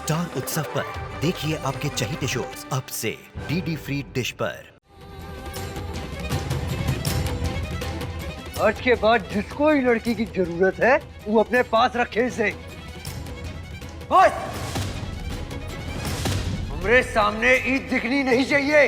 Star उत्सव पर देखिए आपके चहीते शोज अब से डीडी फ्री डिश पर। आज के बाद जिसको ही लड़की की जरूरत है वो अपने पास रखे इसे। हमरे सामने ईद दिखनी नहीं चाहिए।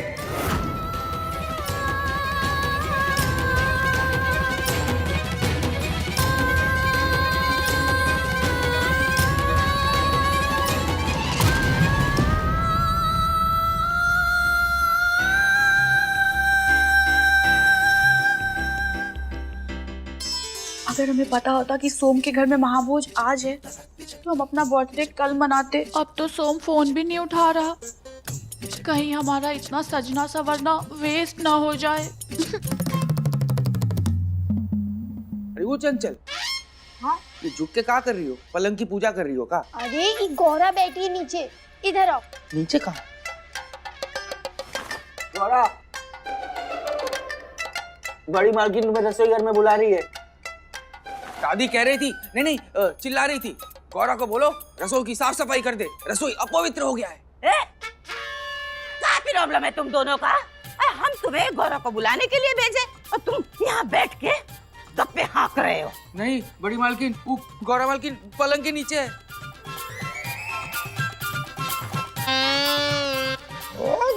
अगर हमें पता होता कि सोम के घर में महाभोज आज है तो हम अपना बर्थडे कल मनाते। अब तो सोम फोन भी नहीं उठा रहा, कहीं हमारा इतना सजना सवरना वेस्ट ना हो जाए। अरे वो चंचल, हाँ? ये झुक के क्या कर रही हो? पलंग की पूजा कर रही हो का? अरे ये गौरा बैठी है नीचे, इधर आओ। नीचे कहाँ? गौरा, बड़ी मालकिन तुम्हें रसोई घर में बुला रही है। दादी कह रही थी, नहीं चिल्ला रही थी, गौरा को बोलो रसोई की साफ सफाई कर दे, रसोई अपवित्र हो गया है। क्या प्रॉब्लम है तुम दोनों का? हम तुम्हें गौरा को बुलाने के लिए भेजे और तुम यहाँ बैठ के गप्पे हाँक रहे हो। नहीं बड़ी मालकिन, वो गौरा मालकिन पलंग के नीचे है।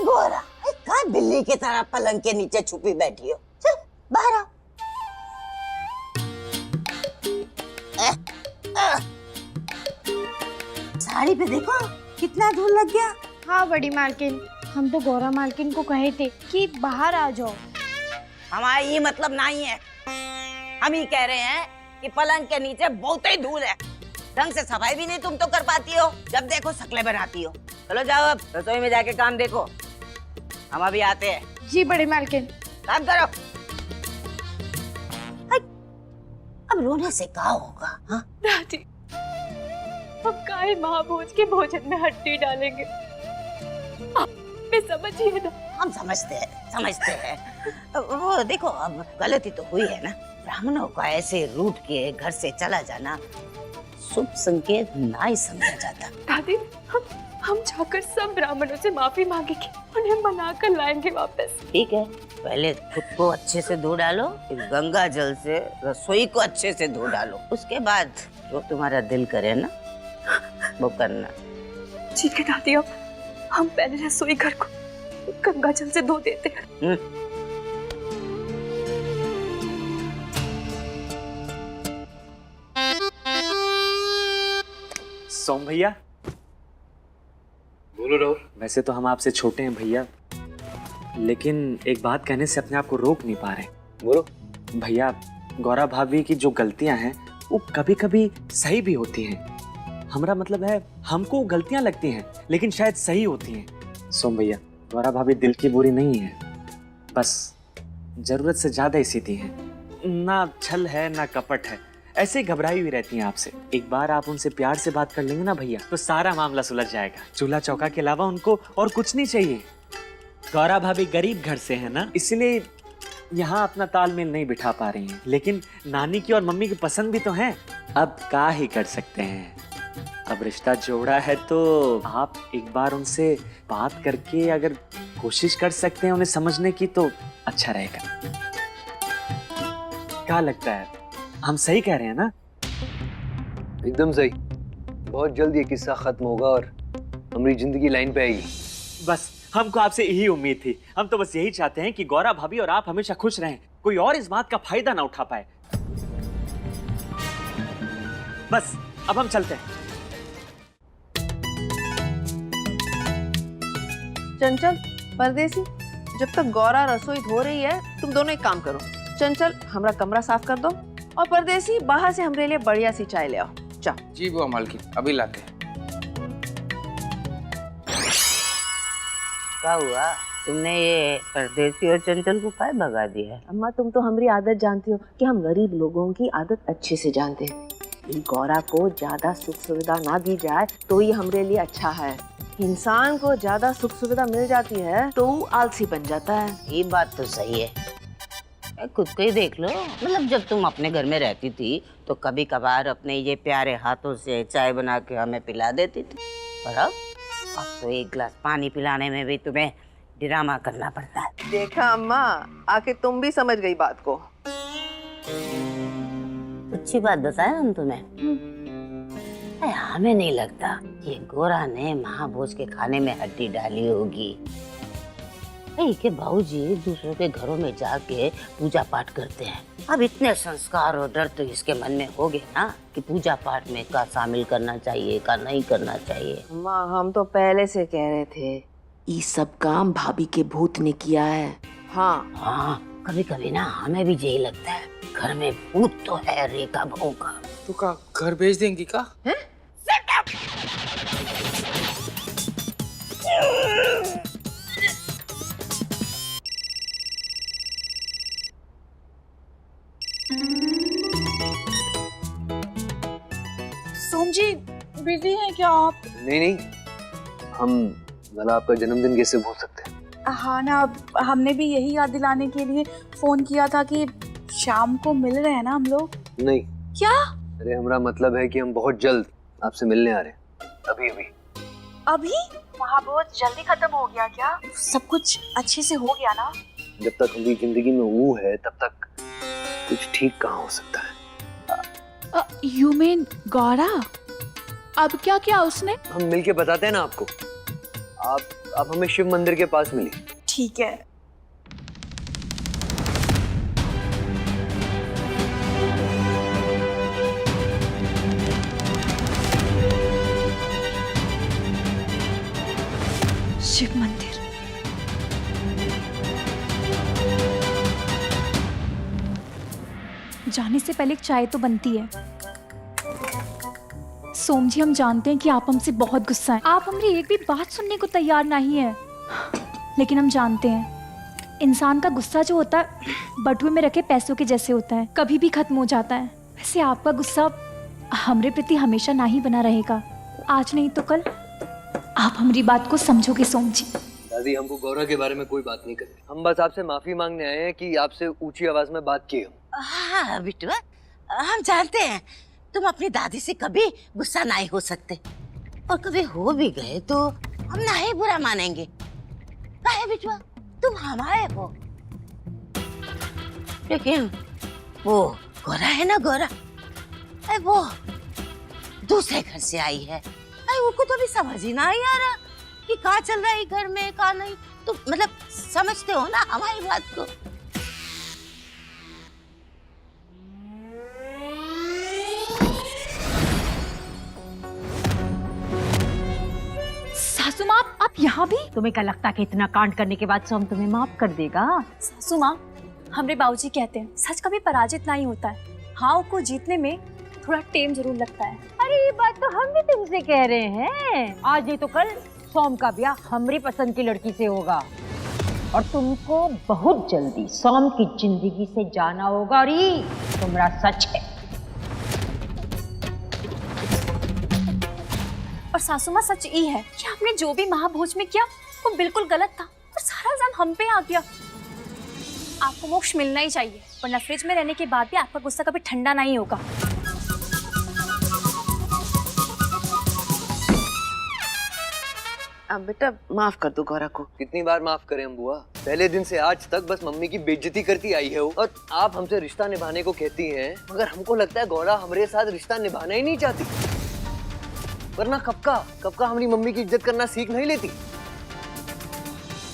गौरा, कहाँ बिल्ली की तरह पलंग के नीचे छुपी बैठी हो? चल बाहर आओ। साड़ी पे देखो कितना धूल लग गया। हाँ बड़ी मालकिन, हम तो गौरा मालकिन को कहे थे कि बाहर आ जाओ। हमारा ये मतलब नहीं है, हम ही कह रहे हैं कि पलंग के नीचे बहुत ही धूल है, ढंग से सफाई भी नहीं तुम तो कर पाती हो, जब देखो शक्लें बनाती हो। चलो जाओ अब रसोई में जाके काम देखो, हम अभी आते हैं। जी बड़ी मालकिन। काम करो। अब रोने से क्या होगा? हाँ दादी, हम काहे महाभोज के भोजन में हड्डी डालेंगे? आप समझिए ना। हम समझते हैं। वो देखो अब गलती तो हुई है ना, ब्राह्मणों का ऐसे रूठ के घर से चला जाना शुभ संकेत नहीं समझा जाता। दादी, हम जाकर सब ब्राह्मणों से माफी मांगेंगे, उन्हें मना कर लाएंगे वापस। ठीक है, पहले खुद को अच्छे से धो डालो, फिर गंगा जल से रसोई को अच्छे से धो डालो, उसके बाद जो तुम्हारा दिल करे ना वो करना। ठीक है दादी, अब हम पहले रसोई घर को गंगा जल से धो देते हैं। सोम भैया। बोलो राहुल। वैसे तो हम आपसे छोटे हैं भैया, लेकिन एक बात कहने से अपने आप को रोक नहीं पा रहे। बोलो। भैया, गौरा भाभी की जो गलतियां हैं वो कभी कभी सही भी होती हैं। हमारा मतलब है हमको गलतियां लगती हैं लेकिन शायद सही होती हैं। सोम भैया, गौरा भाभी दिल की बुरी नहीं है, बस जरूरत से ज्यादा ही सीधी है। ना छल है ना कपट है, ऐसे ही घबराई हुई रहती हैं आपसे। एक बार आप उनसे प्यार से बात कर लेंगे ना भैया तो सारा मामला सुलझ जाएगा। चूल्हा चौका के अलावा उनको और कुछ नहीं चाहिए। गौरा भाभी गरीब घर से है ना, इसलिए यहाँ अपना तालमेल नहीं बिठा पा रही हैं, लेकिन नानी की और मम्मी की पसंद भी तो है। अब क्या ही कर सकते हैं, अब रिश्ता जोड़ा है तो आप एक बार उनसे बात करके अगर कोशिश कर सकते हैं उन्हें समझने की तो अच्छा रहेगा। क्या लगता है, हम सही कह रहे हैं ना? एकदम सही। बहुत जल्द ये किस्सा खत्म होगा और हमारी जिंदगी लाइन पे आएगी। बस हमको आपसे यही उम्मीद थी। हम तो बस यही चाहते हैं कि गौरा भाभी और आप हमेशा खुश रहें, कोई और इस बात का फायदा ना उठा पाए। बस अब हम चलते हैं। चंचल, परदेसी, जब तक गौरा रसोई धो रही है तुम दोनों एक काम करो। चंचल, हमारा कमरा साफ कर दो और परदेसी बाहर से हमारे लिए बढ़िया सी चाय ले आओ। जाओ। जी बुआ मालकिन, अभी लाते हैं। क्या हुआ? तुमने ये परदेसी और चंचल को काहे भगा दिया है? अम्मा, तुम तो हमारी आदत जानती हो कि हम गरीब लोगों की आदत अच्छे से जानते हैं। ये गौरा को ज्यादा सुख सुविधा ना दी जाए तो ये हमारे लिए अच्छा है। इंसान को ज्यादा सुख सुविधा मिल जाती है तो वो आलसी बन जाता है। ये बात तो सही है। खुद को ही देख लो, मतलब जब तुम अपने घर में रहती थी तो कभी कभार अपने ये प्यारे हाथों से चाय बना के हमें पिला देती थी। पर अब तो एक गिलास पानी पिलाने में भी तुम्हें ड्रामा करना पड़ता है। देखा अम्मा, आखिर तुम भी समझ गई बात को। अच्छी बात बताया हम तुम्हें। अरे हमें नहीं लगता कि गोरा ने महाभोज के खाने में हड्डी डाली होगी। के बाबूजी दूसरों के घरों में जाके पूजा पाठ करते हैं। अब इतने संस्कार और डर तो इसके मन में हो गए ना कि पूजा पाठ में का शामिल करना चाहिए का नहीं करना चाहिए। अम्मा, हम तो पहले से कह रहे थे ये सब काम भाभी के भूत ने किया है। हाँ, कभी कभी ना हमें भी यही लगता है, घर में भूत तो है रेखा बहू का। तू का घर भेज देंगी का? सोम जी बिजी हैं क्या आप? नहीं, हम भला आपका जन्मदिन कैसे भूल सकते हैं। हाँ ना, अब हमने भी यही याद दिलाने के लिए फोन किया था कि शाम को मिल रहे हैं ना हम लोग। नहीं। क्या? अरे हमारा मतलब है कि हम बहुत जल्द आपसे मिलने आ रहे हैं। अभी महाभोज जल्दी खत्म हो गया क्या? सब कुछ अच्छे से हो गया ना? जब तक हमारी जिंदगी में वो है तब तक कुछ ठीक कहाँ हो सकता है। You mean Gaura? अब क्या किया उसने? हम मिलके बताते हैं ना आपको। आप हमें शिव मंदिर के पास मिली। ठीक है। शिव मंदिर। जाने से पहले एक चाय तो बनती है। सोम जी, हम जानते हैं कि आप हमसे बहुत गुस्सा हैं। आप हमारी एक भी बात सुनने को तैयार नहीं है, लेकिन हम जानते हैं इंसान का गुस्सा जो होता है बटुए में रखे पैसों के जैसे होता है, कभी भी खत्म हो जाता है। वैसे आपका गुस्सा हमरे प्रति हमेशा ना ही बना रहेगा। आज नहीं तो कल आप हमारी बात को समझोगे सोम जी। दादी, हमको गौरा के बारे में कोई बात नहीं करनी। हम बस आपसे माफी मांगने आए हैं कि आपसे ऊंची आवाज में बात की हम। हाँ बिटुआ, हम जानते हैं तुम अपनी दादी से कभी गुस्सा नहीं हो सकते, और कभी हो भी गए तो हम ना ही बुरा मानेंगे। काहे बिटुआ, तुम हमारे हो। लेकिन वो गोरा है ना, गोरा वो दूसरे घर से आई है। उनको तो अभी समझ ही ना ही आ रहा कि कहाँ चल रहा है घर में कहाँ नहीं। तो मतलब समझते हो ना हमारी बात को। सासू माँ, आप यहाँ भी? तुम्हें क्या लगता है कि इतना कांड करने के बाद सोम तुम्हें माफ कर देगा? सासू माँ, हमरे बाबूजी कहते हैं सच कभी पराजित नहीं होता है। हाँ, को जीतने में थोड़ा टेम जरूर लगता है। अरे ये बात तो हम भी तुमसे कह रहे हैं। आज नहीं तो कल सोम का ब्याह हमारी पसंद की लड़की से होगा, और तुमको बहुत जल्दी सोम की जिंदगी से जाना होगा। और ये तुम्हारा सच है। और सासू माँ, सच ये है कि आपने जो भी महाभोज में किया वो बिल्कुल गलत था, और सारा इल्जाम हम पे आ गया। आपको मोक्ष मिलना ही चाहिए, वरना फ्रिज में रहने के बाद भी आपका गुस्सा कभी ठंडा नहीं होगा। अब बेटा माफ कर दो गौरा को। कितनी बार माफ करें हम बुआ? पहले दिन से आज तक बस मम्मी की बेइज्जती करती आई है वो। और आप हमसे रिश्ता निभाने को कहती हैं, मगर हमको लगता है गौरा हमारे साथ रिश्ता निभाना ही नहीं चाहती। वरना कब का हमारी मम्मी की इज्जत करना सीख नहीं लेती।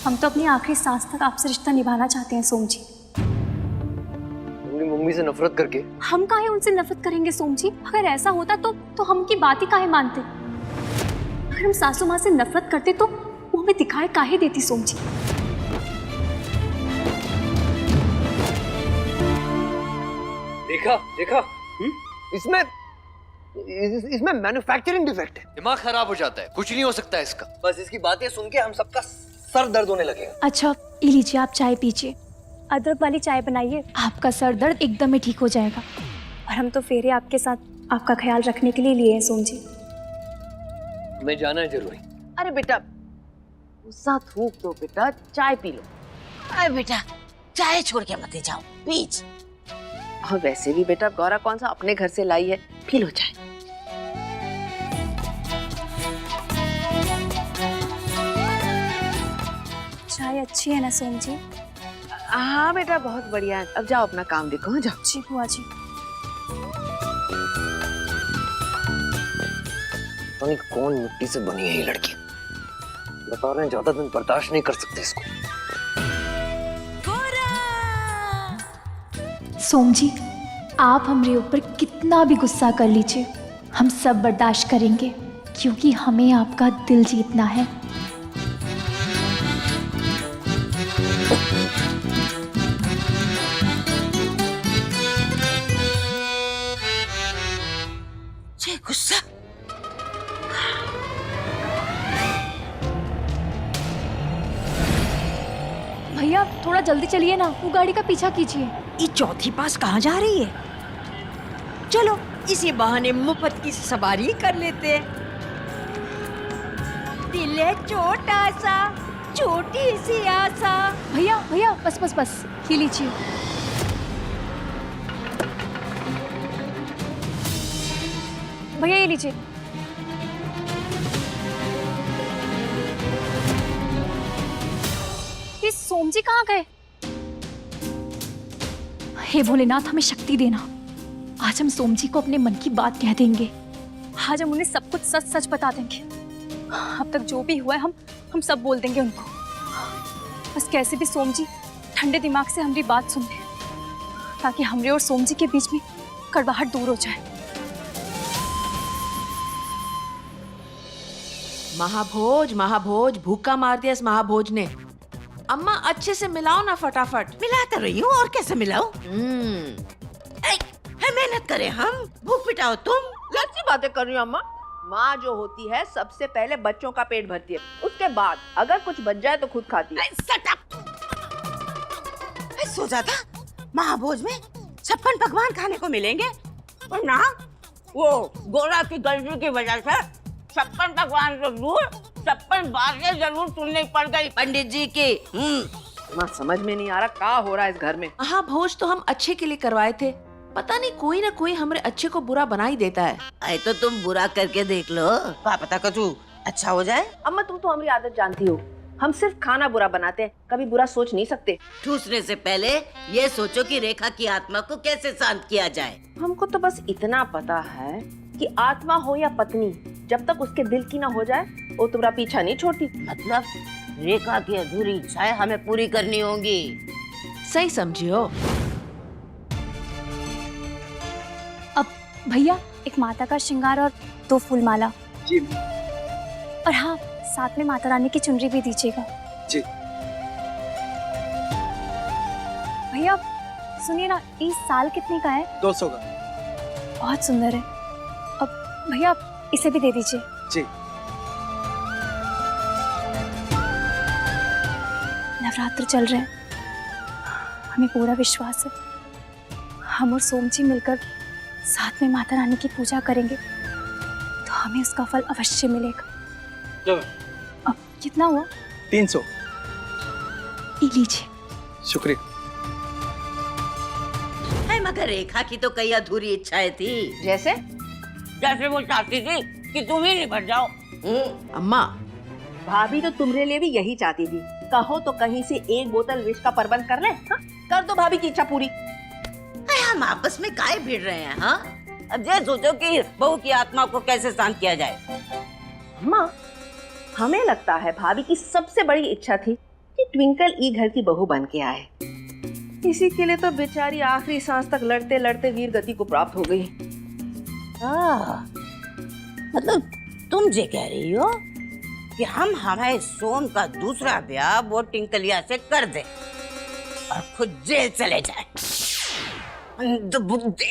हम तो अपनी आखिरी सांस तक आपसे रिश्ता निभाना चाहते हैं सोम जी। हमारी मम्मी से नफरत करके? हम काहे उनसे नफरत करेंगे सोम जी? अगर ऐसा होता तो हम की बात ही काहे मानते? अगर हम सासू माँ से नफरत करते तो वो हमें दिखाए काहे देती सोम जी? देखा इसमें मैन्युफैक्चरिंग डिफेक्ट है। दिमाग खराब हो जाता है, कुछ नहीं हो सकता इसका। बस इसकी बातें सुन के हम सबका सर दर्द होने लगेगा। अच्छा, ये लीजिए, आप चाय पीजिए। अदरक वाली चाय बनाइए, आपका सर दर्द एकदम ही ठीक हो जाएगा। और हम तो फेरे आपके साथ आपका ख्याल रखने के लिए लिए हैं सोम जी। मैं जाना है जरूरी। अरे बेटा गुस्सा थूक दो बेटा, चाय पी लो। अरे बेटा, चाय छोड़ के मत जाओ प्लीज। और वैसे भी बेटा गौरा कौन सा अपने घर से लाई है, पी लो चाय। दवाई अच्छी है ना सोम जी? हाँ बेटा, बहुत बढ़िया है। अब जाओ अपना काम देखो। हाँ, जाओ। जी बुआ जी। पता नहीं कौन मिट्टी से बनी है ये लड़की। बता रहे हैं ज्यादा दिन बर्दाश्त नहीं कर सकते इसको। सोम जी, आप हमारे ऊपर कितना भी गुस्सा कर लीजिए, हम सब बर्दाश्त करेंगे, क्योंकि हमें आपका दिल जीतना है। गुस्सा। भैया थोड़ा जल्दी चलिए ना, वो गाड़ी का पीछा कीजिए। ये चौथी पास कहाँ जा रही है? चलो इसी बहाने मुफ्त की सवारी कर लेते हैं। दिल है छोटा सा, छोटी सी आशा। भैया भैया बस बस बस, ये लीजिए। भैया ये लीजिए। ये सोम जी कहाँ गए? हे भोलेनाथ, हमें शक्ति देना। आज हम सोम जी को अपने मन की बात कह देंगे। आज हम उन्हें सब कुछ सच सच बता देंगे। अब तक जो भी हुआ है हम सब बोल देंगे उनको। बस कैसे भी सोम जी ठंडे दिमाग से हमारी बात सुन ले, ताकि हमरे और सोम जी के बीच में कड़वाहट दूर हो जाए। महाभोज महाभोज, भूखा मार दिया इस महाभोज ने। अम्मा अच्छे से मिलाओ ना फटाफट। मिलाता रही हूँ, और कैसे मिलाऊं? है मेहनत करें हम, भूख मिटाओ तुम। कैसी बातें कर रही हो अम्मा? माँ जो होती है सबसे पहले बच्चों का पेट भरती है, उसके बाद अगर कुछ बच जाए तो खुद खाती है। सोचा था महाभोज में 56 पकवान खाने को मिलेंगे, और ना वो गोरा की गलती की वजह से 56 पकवान तो दूर 56 बातें जरूर सुननी पड़ गई पंडित जी की। माँ समझ में नहीं आ रहा क्या हो रहा है इस घर में। हाँ, भोज तो हम अच्छे के लिए करवाए थे, पता नहीं कोई ना कोई हमारे अच्छे को बुरा बना ही देता है। अरे तो तुम बुरा करके देख लो, क्या पता कछु अच्छा हो जाए। अम्मा तुम तो हमारी आदत जानती हो, हम सिर्फ खाना बुरा बनाते हैं, कभी बुरा सोच नहीं सकते। ठूसने से पहले ये सोचो कि रेखा की आत्मा को कैसे शांत किया जाए। हमको तो बस इतना पता है कि आत्मा हो या पत्नी, जब तक उसके दिल की ना हो जाए वो तुम्हारा पीछा नहीं छोड़ती। मतलब रेखा की अधूरी इच्छाएं हमें पूरी करनी होंगी। सही समझियो। अब भैया एक माता का श्रृंगार और 2 फूल माला। जी। और हाँ, साथ में माता रानी की चुनरी भी दीजिएगा। जी। भैया सुनिए ना, इस साल कितने का है? 200 का। बहुत सुंदर है। अब भैया इसे भी दे दीजिए। जी। नवरात्र चल रहे हैं, हमें पूरा विश्वास है हम और सोम जी मिलकर साथ में माता रानी की पूजा करेंगे तो हमें उसका फल अवश्य मिलेगा। अब कितना हुआ? 300। ये लीजिए। शुक्रिया। है मगर रेखा की तो कई अधूरी इच्छाएं थी। जैसे वो चाहती थी कि तुम ही निभट जाओ। अम्मा, भाभी तो तुम्हारे लिए भी यही चाहती थी। कहो तो कहीं से 1 बोतल विष का प्रबंध कर ले। हाँ? कर दो भाभी की इच्छा पूरी। हम आपस में काहे भिड़ रहे हैं? हाँ, अब ये सोचो कि बहू की आत्मा को कैसे शांत किया जाए। अम्मा, हमें लगता है भाभी की सबसे बड़ी इच्छा थी कि ट्विंकल ई घर की बहू बन के आए। इसी के लिए तो बेचारी आखिरी सांस तक लड़ते लड़ते वीर गति को प्राप्त हो गई। मतलब तुम ये कह रही हो कि हम हमारे सोम का दूसरा ब्याह वो टिंकलिया से कर दे और खुद जेल चले जाए। बुद्धि,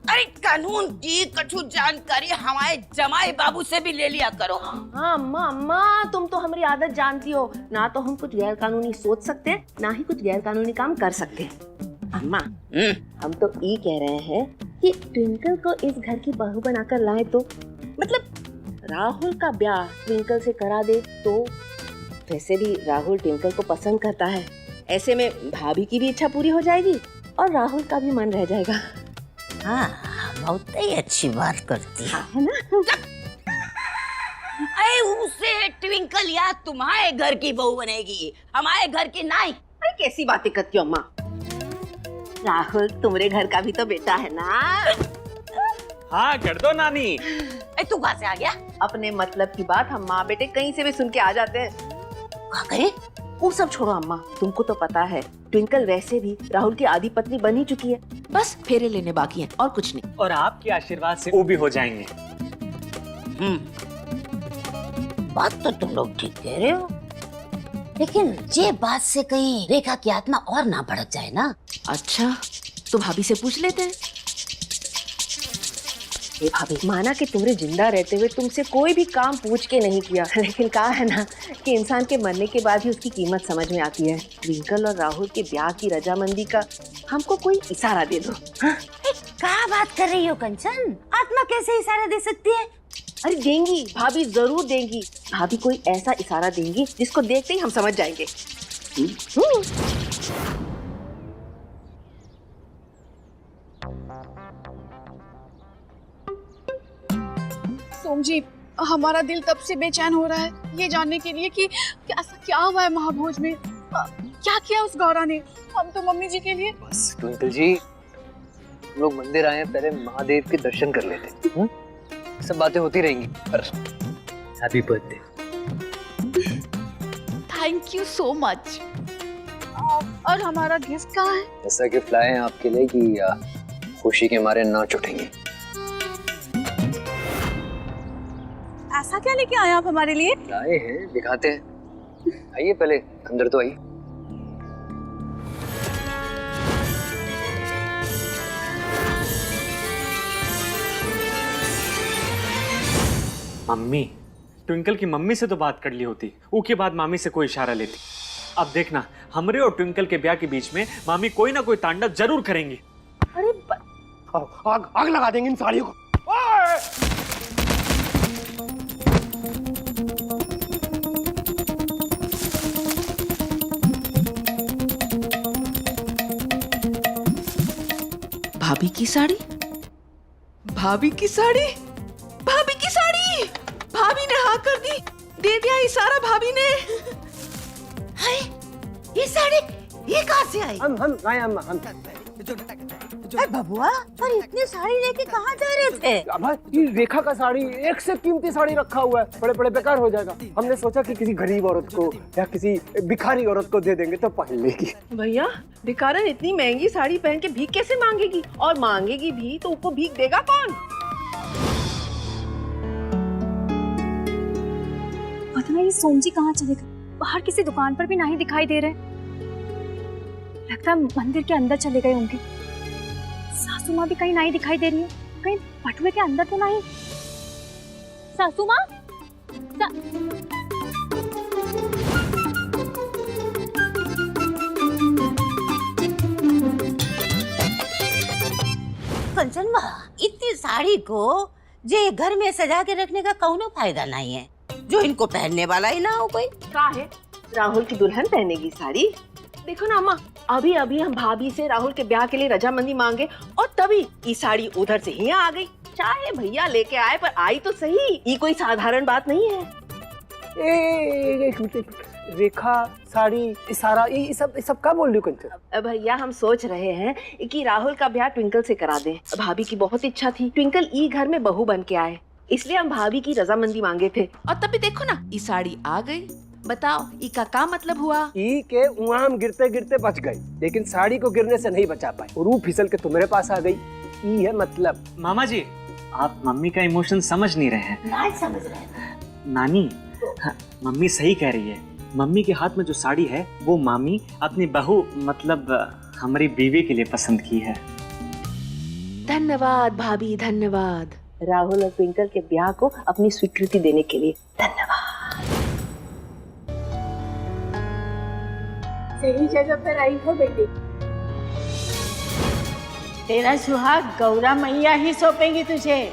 अरे कानून की कछु जानकारी हमारे जमाई बाबू से भी ले लिया करो। हाँ अम्मा, अम्मा तुम तो हमारी आदत जानती हो, ना तो हम कुछ गैर कानूनी सोच सकते हैं, ना ही कुछ गैर कानूनी काम कर सकते हैं। अम्मा, हम तो ये कह रहे हैं कि ट्विंकल को इस घर की बहू बनाकर लाए तो मतलब राहुल का ब्याह ट्विंकल से करा दे तो। वैसे भी राहुल ट्विंकल को पसंद करता है, ऐसे में भाभी की भी इच्छा पूरी हो जाएगी और राहुल का भी मन रह जाएगा। हाँ, बहुत ही अच्छी बात करती है ना? अरे उसे ट्विंकल या तुम्हारे घर की बहू बनेगी, हमारे घर की नहीं। अरे कैसी बातें करती हो अम्मा? राहुल तुम्हारे घर का भी तो बेटा है ना। हाँ कर दो नानी। तू कहाँ से आ गया? अपने मतलब की बात हम माँ बेटे कहीं से भी सुन के आ जाते हैं। क्या करे? वो सब छोड़ो अम्मा, तुमको तो पता है ट्विंकल वैसे भी राहुल की आधी पत्नी बन ही चुकी है, बस फेरे लेने बाकी हैं और कुछ नहीं। और आपके आशीर्वाद से वो भी हो जाएंगे। बात तो तुम लोग ठीक कह रहे हो, लेकिन ये बात से कहीं रेखा की आत्मा और ना भड़क जाए ना। अच्छा तो भाभी से पूछ लेते हैं। ये भाभी, माना कि तुम्हारे जिंदा रहते हुए तुमसे कोई भी काम पूछ के नहीं किया, लेकिन कहा है ना कि इंसान के मरने के बाद ही उसकी कीमत समझ में आती है। ट्विंकल और राहुल के ब्याह की रजामंदी का हमको कोई इशारा दे दो। क्या बात कर रही हो कंचन? आत्मा कैसे इशारा दे सकती है? अरे देंगी भाभी, जरूर देंगी। भाभी कोई ऐसा इशारा देंगी जिसको देखते ही हम समझ जाएंगे। सोम जी, हमारा दिल तब से बेचैन हो रहा है ये जानने के लिए कि ऐसा क्या हुआ है महाभोज में। क्या किया उस गौरा ने? हम तो मम्मी जी के लिए। बस ट्विंकल जी, हम लोग मंदिर आए हैं, पहले महादेव के दर्शन कर लेते हैं। सब बातें होती रहेंगी। पर happy birthday. Thank you so much. और हमारा गिफ्ट कहाँ है? ऐसा गिफ्ट लाए हैं आपके लिए कि खुशी के मारे नाच उठेंगे। ऐसा क्या लेके आए आप हमारे लिए? लाए हैं, दिखाते हैं। आइए पहले अंदर तो आइए। मम्मी, ट्विंकल की मम्मी से तो बात कर ली होती, उसके बाद मामी से कोई इशारा लेती। अब देखना, हमरे और ट्विंकल के ब्याह के बीच में मामी कोई ना कोई तांडव जरूर करेंगी। अरे आग आग लगा देंगे इन साड़ियों को। भाभी की साड़ी, भाभी की साड़ी, भाभी की साड़ी। भाभी ने हाँ कर दी, दे दिया इशारा भाभी ने। हाय, ये साड़ी ये कहाँ से आई? हम लाए हम। अरे बबुआ, पर इतनी साड़ी लेके कहाँ जा रहे थे? अब ये रेखा का साड़ी एक से कीमती साड़ी रखा हुआ है, बड़े बड़े बेकार हो जाएगा। हमने सोचा कि किसी गरीब औरत को या किसी भिखारी औरत को दे देंगे तो पहन लेगी। भैया, भिखारन इतनी महंगी साड़ी पहन के भीख कैसे मांगेगी? और मांगेगी भी तो उसको भीख देगा कौन? पता नहीं सोम जी कहाँ चले गए। बाहर किसी दुकान पर भी नहीं दिखाई दे रहे। लगता है मंदिर के अंदर चले गए होंगे। सासू माँ भी कहीं नहीं दिखाई दे रही है। कहीं बटुए के अंदर तो नहीं? सासू माँ, कंचन माँ, इतनी साड़ी को जे घर में सजा के रखने का कौनो फायदा नहीं है, जो इनको पहनने वाला ही ना हो कोई। क्या है, राहुल की दुल्हन पहनेगी साड़ी? देखो ना अम्मा, अभी अभी हम भाभी से राहुल के ब्याह के लिए रजामंदी मांगे और तभी ये साड़ी उधर से ही आ गई। चाहे भैया लेके आए, पर आई तो सही। ये कोई साधारण बात नहीं है। एक मिनट, रेखा, साड़ी, इशारा, ये सब क्या बोल रही हो कंचन? भैया, हम सोच रहे हैं कि राहुल का ब्याह ट्विंकल से करा दें। भाभी की बहुत इच्छा थी ट्विंकल ई घर में बहू बन के आए, इसलिए हम भाभी की रजामंदी मांगे थे। और तभी देखो ना, ये साड़ी आ गई। बताओ, ई का क्या मतलब हुआ? ई के वहाँ हम गिरते गिरते बच गए, लेकिन साड़ी को गिरने से नहीं बचा पाए और वो फिसल के तुम्हारे पास आ गई। ई है मतलब। मामा जी, आप मम्मी का इमोशन समझ नहीं रहे हैं। नहीं समझ रहे नानी, हाँ, मम्मी सही कह रही है। मम्मी के हाथ में जो साड़ी है वो मामी अपनी बहू मतलब हमारी बीवी के लिए पसंद की है। धन्यवाद भाभी, धन्यवाद राहुल और ट्विंकल के ब्याह को अपनी स्वीकृति देने के लिए। धन्यवाद। सही जगह पर आई हो बेटी। तेरा सुहाग गौरा मैया ही सौंपेंगी तुझे।